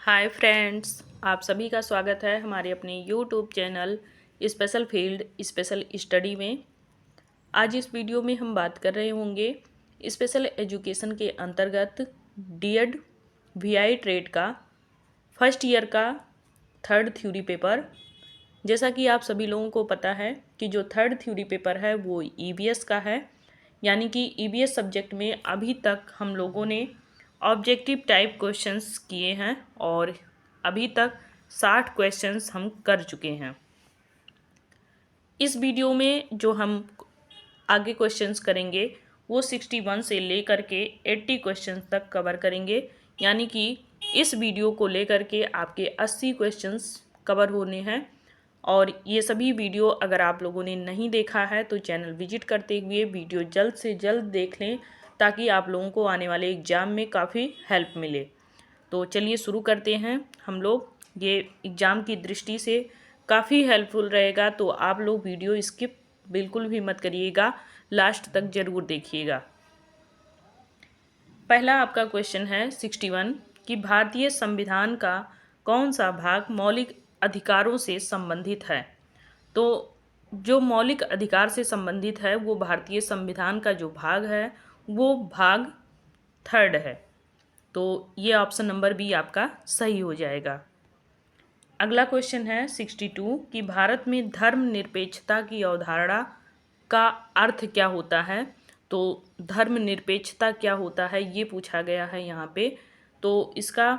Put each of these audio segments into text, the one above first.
Hi friends, आप सभी का स्वागत है हमारे अपने YouTube channel special field special study में। आज इस वीडियो में हम बात कर रहे होंगे स्पेशल एजुकेशन के अंतर्गत डीएड वीआई ट्रेड का फर्स्ट ईयर का थर्ड थ्योरी पेपर। जैसा कि आप सभी लोगों को पता है कि जो थर्ड थ्योरी पेपर है वो ईवीएस का है, यानी कि ईवीएस सब्जेक्ट में अभी तक हम लोगों ने ऑब्जेक्टिव टाइप क्वेश्चंस किए हैं और अभी तक 60 क्वेश्चंस हम कर चुके हैं। इस वीडियो में जो हम आगे क्वेश्चंस करेंगे वो 61 से लेकर के 80 क्वेश्चंस तक कवर करेंगे, यानी कि इस वीडियो को लेकर के आपके 80 क्वेश्चंस कवर होने हैं। और ये सभी वीडियो अगर आप लोगों ने नहीं देखा है तो चैनल विजिट करते हुए वीडियो जल्द से जल्द देख लें, ताकि आप लोगों को आने वाले एग्ज़ाम में काफ़ी हेल्प मिले। तो चलिए शुरू करते हैं हम लोग। ये एग्ज़ाम की दृष्टि से काफ़ी हेल्पफुल रहेगा, तो आप लोग वीडियो स्किप बिल्कुल भी मत करिएगा, लास्ट तक ज़रूर देखिएगा। पहला आपका क्वेश्चन है 61 कि भारतीय संविधान का कौन सा भाग मौलिक अधिकारों से संबंधित है। तो जो मौलिक अधिकार से संबंधित है वो भारतीय संविधान का जो भाग है वो भाग थर्ड है। तो ये ऑप्शन नंबर बी आपका सही हो जाएगा। अगला क्वेश्चन है 62 कि भारत में धर्मनिरपेक्षता की अवधारणा का अर्थ क्या होता है। तो धर्मनिरपेक्षता क्या होता है ये पूछा गया है यहाँ पे। तो इसका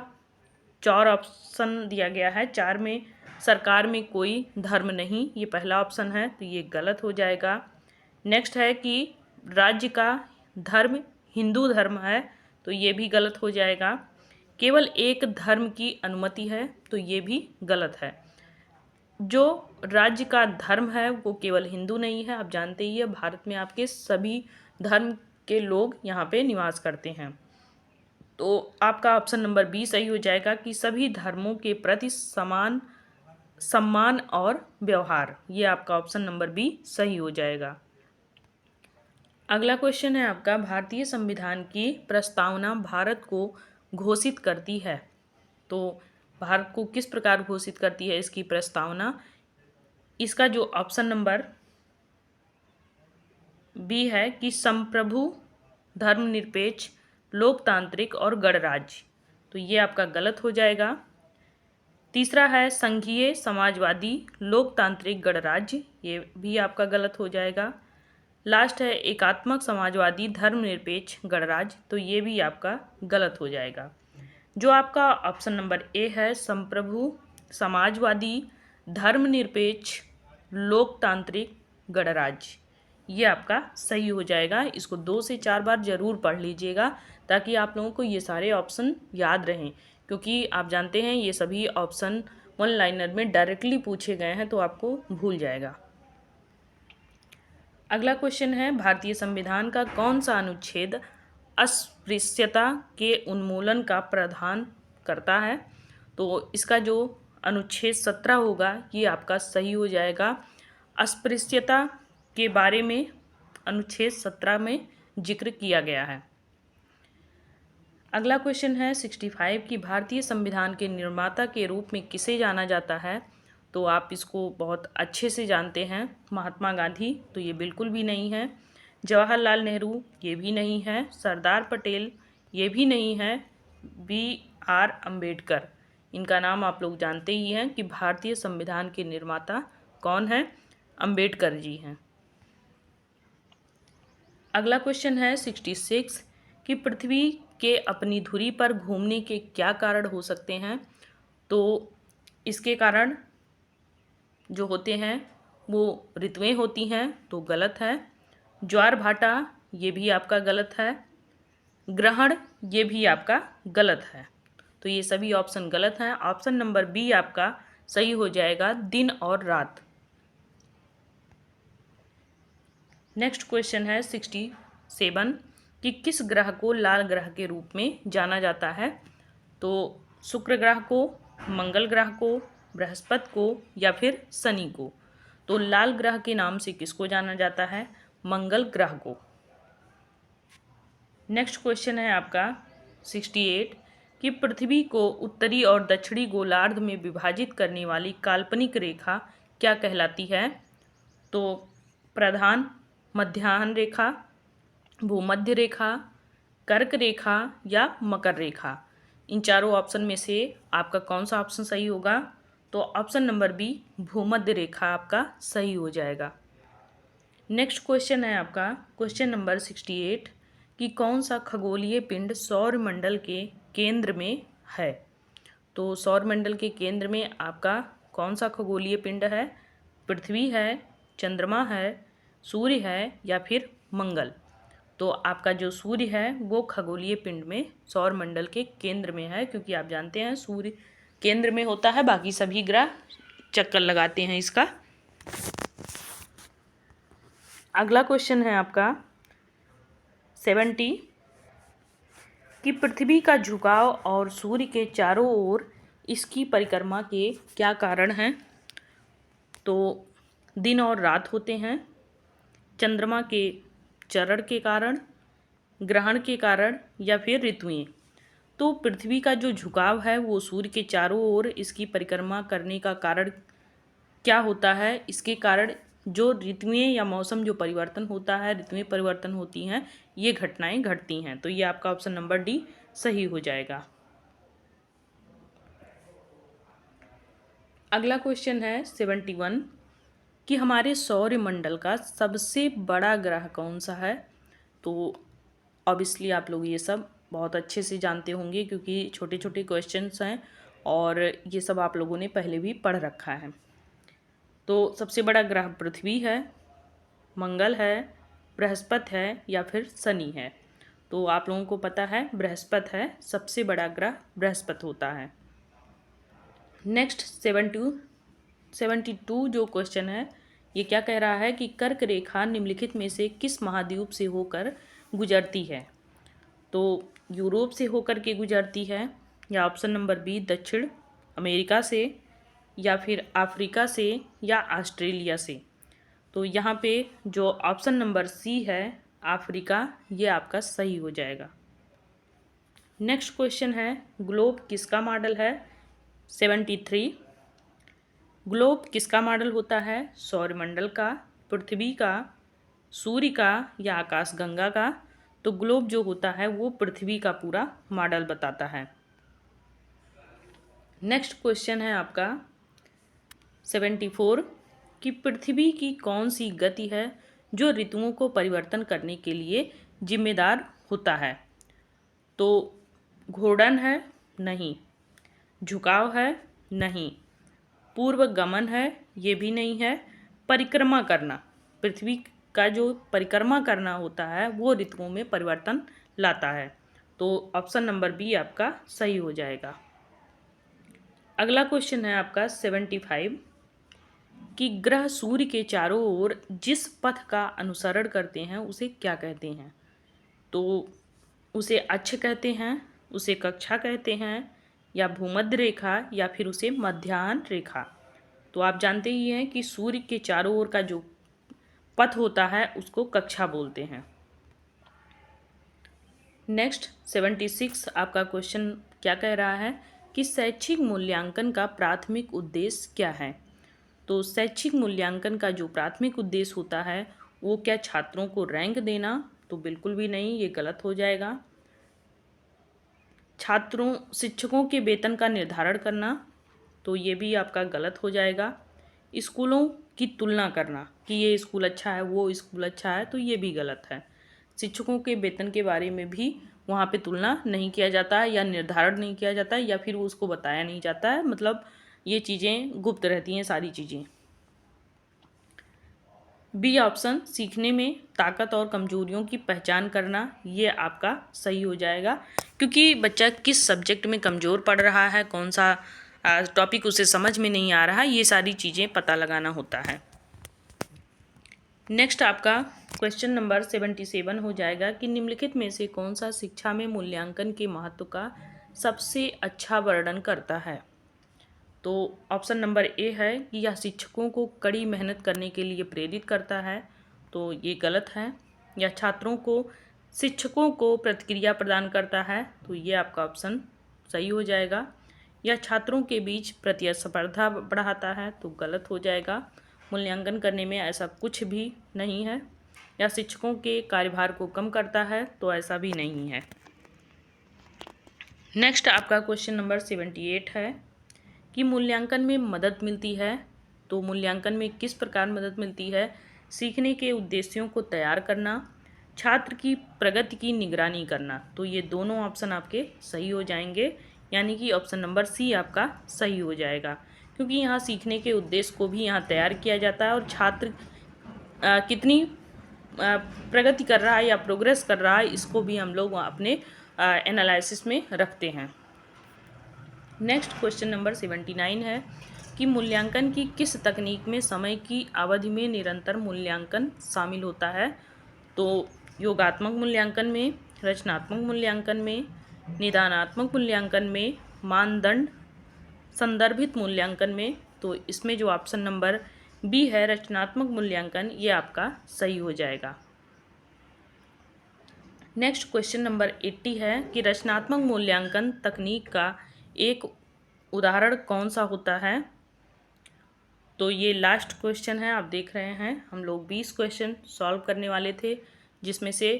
4 ऑप्शन दिया गया है। 4 में सरकार में कोई धर्म नहीं, ये पहला ऑप्शन है, तो ये गलत हो जाएगा। नेक्स्ट है कि राज्य का धर्म हिंदू धर्म है, तो ये भी गलत हो जाएगा। केवल एक धर्म की अनुमति है, तो ये भी गलत है। जो राज्य का धर्म है वो केवल हिंदू नहीं है, आप जानते ही है भारत में आपके सभी धर्म के लोग यहाँ पे निवास करते हैं। तो आपका ऑप्शन नंबर बी सही हो जाएगा कि सभी धर्मों के प्रति समान सम्मान और व्यवहार, ये आपका ऑप्शन नंबर बी सही हो जाएगा। अगला क्वेश्चन है आपका भारतीय संविधान की प्रस्तावना भारत को घोषित करती है। तो भारत को किस प्रकार घोषित करती है इसकी प्रस्तावना। इसका जो ऑप्शन नंबर बी है कि संप्रभु, धर्मनिरपेक्ष, लोकतांत्रिक और गणराज्य, तो ये आपका गलत हो जाएगा। तीसरा है संघीय, समाजवादी, लोकतांत्रिक, गणराज्य, ये भी आपका गलत हो जाएगा। लास्ट है एकात्मक, समाजवादी, धर्मनिरपेक्ष, गणराज्य, तो ये भी आपका गलत हो जाएगा। जो आपका ऑप्शन नंबर ए है संप्रभु, समाजवादी, धर्मनिरपेक्ष, लोकतांत्रिक, गणराज्य, ये आपका सही हो जाएगा। इसको 2 से 4 बार ज़रूर पढ़ लीजिएगा ताकि आप लोगों को ये सारे ऑप्शन याद रहें, क्योंकि आप जानते हैं ये सभी ऑप्शन वन लाइनर में डायरेक्टली पूछे गए हैं, तो आपको भूल जाएगा। अगला क्वेश्चन है भारतीय संविधान का कौन सा अनुच्छेद अस्पृश्यता के उन्मूलन का प्रावधान करता है। तो इसका जो अनुच्छेद 17 होगा ये आपका सही हो जाएगा। अस्पृश्यता के बारे में अनुच्छेद 17 में जिक्र किया गया है। अगला क्वेश्चन है 65 कि भारतीय संविधान के निर्माता के रूप में किसे जाना जाता है। तो आप इसको बहुत अच्छे से जानते हैं, महात्मा गांधी, तो ये बिल्कुल भी नहीं है। जवाहरलाल नेहरू, ये भी नहीं है। सरदार पटेल, ये भी नहीं है। BR अम्बेडकर, इनका नाम आप लोग जानते ही हैं कि भारतीय संविधान के निर्माता कौन है, अम्बेडकर जी हैं। अगला क्वेश्चन है 66 कि पृथ्वी के अपनी धुरी पर घूमने के क्या कारण हो सकते हैं। तो इसके कारण जो होते हैं वो ऋतुएं होती हैं, तो गलत है। ज्वार भाटा, ये भी आपका गलत है। ग्रहण, ये भी आपका गलत है। तो ये सभी ऑप्शन गलत हैं। ऑप्शन नंबर बी आपका सही हो जाएगा, दिन और रात। नेक्स्ट क्वेश्चन है 67 कि किस ग्रह को लाल ग्रह के रूप में जाना जाता है। तो शुक्र ग्रह को, मंगल ग्रह को, बृहस्पति को या फिर शनि को। तो लाल ग्रह के नाम से किसको जाना जाता है, मंगल ग्रह को। नेक्स्ट क्वेश्चन है आपका 68 कि पृथ्वी को उत्तरी और दक्षिणी गोलार्ध में विभाजित करने वाली काल्पनिक रेखा क्या कहलाती है? तो प्रधान, मध्याह्न रेखा, भूमध्य रेखा, कर्क रेखा या मकर रेखा। इन चारों ऑप्शन में से आपका कौन सा ऑप्शन सही होगा? तो ऑप्शन नंबर बी, भूमध्य रेखा आपका सही हो जाएगा। नेक्स्ट क्वेश्चन है आपका क्वेश्चन नंबर 68 कि कौन सा खगोलीय पिंड सौरमंडल के केंद्र में है? तो सौरमंडल के केंद्र में आपका कौन सा खगोलीय पिंड है? पृथ्वी है, चंद्रमा है, सूर्य है या फिर मंगल? तो आपका जो सूर्य है वो खगोलीय पिंड में सौरमंडल के केंद्र में है, क्योंकि आप जानते हैं सूर्य केंद्र में होता है, बाकी सभी ग्रह चक्कर लगाते हैं इसका। अगला क्वेश्चन है आपका 70 कि पृथ्वी का झुकाव और सूर्य के चारों ओर इसकी परिक्रमा के क्या कारण हैं? तो दिन और रात होते हैं, चंद्रमा के चरण के कारण, ग्रहण के कारण या फिर ऋतुएं। तो पृथ्वी का जो झुकाव है वो सूर्य के चारों ओर इसकी परिक्रमा करने का कारण क्या होता है? इसके कारण जो ऋतुएं या मौसम जो परिवर्तन होता है, ऋतुएं परिवर्तन होती हैं, ये घटनाएं घटती हैं। तो ये आपका ऑप्शन नंबर डी सही हो जाएगा। अगला क्वेश्चन है 71 कि हमारे सौरमंडल का सबसे बड़ा ग्रह कौन सा है? तो ऑब्वियसली आप लोग ये सब बहुत अच्छे से जानते होंगे, क्योंकि छोटे छोटे क्वेश्चंस हैं और ये सब आप लोगों ने पहले भी पढ़ रखा है। तो सबसे बड़ा ग्रह पृथ्वी है, मंगल है, बृहस्पति है या फिर शनि है? तो आप लोगों को पता है बृहस्पति है, सबसे बड़ा ग्रह बृहस्पति होता है। नेक्स्ट 72 जो क्वेश्चन है ये क्या कह रहा है कि कर्क रेखा निम्नलिखित में से किस महाद्वीप से होकर गुजरती है? तो यूरोप से होकर के गुजरती है, या ऑप्शन नंबर बी दक्षिण अमेरिका से, या फिर अफ्रीका से या ऑस्ट्रेलिया से? तो यहाँ पे जो ऑप्शन नंबर सी है अफ्रीका, ये आपका सही हो जाएगा। नेक्स्ट क्वेश्चन है ग्लोब किसका मॉडल है? 73 ग्लोब किसका मॉडल होता है? सौरमंडल का, पृथ्वी का, सूर्य का या आकाशगंगा का? तो ग्लोब जो होता है वो पृथ्वी का पूरा मॉडल बताता है। नेक्स्ट क्वेश्चन है आपका 74 कि पृथ्वी की कौन सी गति है जो ऋतुओं को परिवर्तन करने के लिए जिम्मेदार होता है? तो घूर्णन है? नहीं। झुकाव है? नहीं। पूर्व गमन है? ये भी नहीं है। परिक्रमा करना, पृथ्वी का जो परिक्रमा करना होता है वो ऋतुओं में परिवर्तन लाता है। तो ऑप्शन नंबर बी आपका सही हो जाएगा। अगला क्वेश्चन है आपका 75 कि ग्रह सूर्य के चारों ओर जिस पथ का अनुसरण करते हैं उसे क्या कहते हैं? तो उसे अक्ष कहते हैं, उसे कक्षा कहते हैं, या भूमध्य रेखा, या फिर उसे मध्याह्न रेखा? तो आप जानते ही हैं कि सूर्य के चारों ओर का जो पथ होता है उसको कक्षा बोलते हैं। नेक्स्ट 76 आपका क्वेश्चन क्या कह रहा है कि शैक्षिक मूल्यांकन का प्राथमिक उद्देश्य क्या है? तो शैक्षिक मूल्यांकन का जो प्राथमिक उद्देश्य होता है वो क्या छात्रों को रैंक देना? तो बिल्कुल भी नहीं, ये गलत हो जाएगा। शिक्षकों के वेतन का निर्धारण करना? तो ये भी आपका गलत हो जाएगा। स्कूलों की तुलना करना कि ये स्कूल अच्छा है, वो स्कूल अच्छा है, तो ये भी गलत है। शिक्षकों के वेतन के बारे में भी वहाँ पे तुलना नहीं किया जाता है, या निर्धारण नहीं किया जाता है, या फिर उसको बताया नहीं जाता है। मतलब ये चीज़ें गुप्त रहती हैं सारी चीज़ें। बी ऑप्शन सीखने में ताकत और कमजोरियों की पहचान करना, ये आपका सही हो जाएगा, क्योंकि बच्चा किस सब्जेक्ट में कमज़ोर पढ़ रहा है, कौन सा टॉपिक उसे समझ में नहीं आ रहा, ये सारी चीज़ें पता लगाना होता है। नेक्स्ट आपका क्वेश्चन नंबर 77 हो जाएगा कि निम्नलिखित में से कौन सा शिक्षा में मूल्यांकन के महत्व का सबसे अच्छा वर्णन करता है? तो ऑप्शन नंबर ए है कि यह शिक्षकों को कड़ी मेहनत करने के लिए प्रेरित करता है, तो ये गलत है। या शिक्षकों को प्रतिक्रिया प्रदान करता है, तो ये आपका ऑप्शन सही हो जाएगा। या छात्रों के बीच प्रतिस्पर्धा बढ़ाता है, तो गलत हो जाएगा। मूल्यांकन करने में ऐसा कुछ भी नहीं है। या शिक्षकों के कार्यभार को कम करता है, तो ऐसा भी नहीं है। नेक्स्ट आपका क्वेश्चन नंबर 78 है कि मूल्यांकन में मदद मिलती है। तो मूल्यांकन में किस प्रकार मदद मिलती है? सीखने के उद्देश्यों को तैयार करना, छात्र की प्रगति की निगरानी करना। तो ये दोनों ऑप्शन आपके सही हो जाएंगे, यानी कि ऑप्शन नंबर सी आपका सही हो जाएगा, क्योंकि यहाँ सीखने के उद्देश्य को भी यहाँ तैयार किया जाता है और छात्र कितनी प्रगति कर रहा है या प्रोग्रेस कर रहा है, इसको भी हम लोग अपने एनालिसिस में रखते हैं। नेक्स्ट क्वेश्चन नंबर 79 है कि मूल्यांकन की किस तकनीक में समय की अवधि में निरंतर मूल्यांकन शामिल होता है? तो योगात्मक मूल्यांकन में, रचनात्मक मूल्यांकन में, निदानात्मक मूल्यांकन में, मानदंड संदर्भित मूल्यांकन में। तो इसमें जो ऑप्शन नंबर बी है रचनात्मक मूल्यांकन, ये आपका सही हो जाएगा। नेक्स्ट क्वेश्चन नंबर 80 है कि रचनात्मक मूल्यांकन तकनीक का एक उदाहरण कौन सा होता है? तो ये लास्ट क्वेश्चन है, आप देख रहे हैं हम लोग 20 क्वेश्चन सॉल्व करने वाले थे, जिसमें से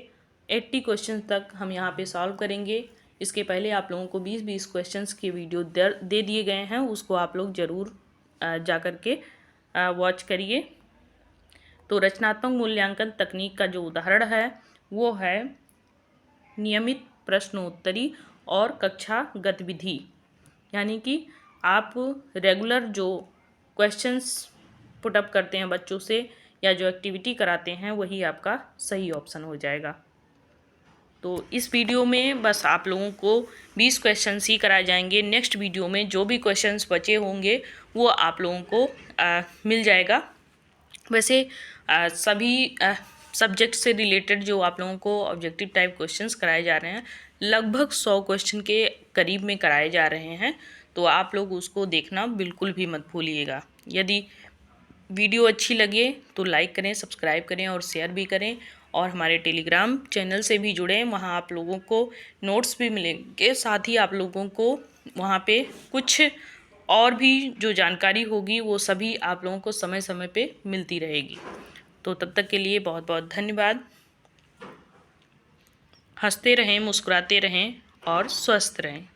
80 क्वेश्चन तक हम यहाँ पे सॉल्व करेंगे। इसके पहले आप लोगों को 20-20 क्वेश्चंस के वीडियो दे दिए गए हैं, उसको आप लोग ज़रूर जा कर के वॉच करिए। तो रचनात्मक मूल्यांकन तकनीक का जो उदाहरण है वो है नियमित प्रश्नोत्तरी और कक्षा गतिविधि, यानी कि आप रेगुलर जो क्वेश्चंस पुटअप करते हैं बच्चों से या जो एक्टिविटी कराते हैं, वही आपका सही ऑप्शन हो जाएगा। तो इस वीडियो में बस आप लोगों को 20 क्वेश्चंस ही कराए जाएंगे। नेक्स्ट वीडियो में जो भी क्वेश्चंस बचे होंगे वो आप लोगों को मिल जाएगा। वैसे सभी सब्जेक्ट से रिलेटेड जो आप लोगों को ऑब्जेक्टिव टाइप क्वेश्चंस कराए जा रहे हैं, लगभग 100 क्वेश्चन के करीब में कराए जा रहे हैं, तो आप लोग उसको देखना बिल्कुल भी मत भूलिएगा। यदि वीडियो अच्छी लगे तो लाइक करें, सब्सक्राइब करें और शेयर भी करें, और हमारे टेलीग्राम चैनल से भी जुड़ें। वहाँ आप लोगों को नोट्स भी मिलेंगे, साथ ही आप लोगों को वहाँ पे कुछ और भी जो जानकारी होगी वो सभी आप लोगों को समय समय पे मिलती रहेगी। तो तब तक के लिए बहुत बहुत धन्यवाद। हंसते रहें, मुस्कुराते रहें और स्वस्थ रहें।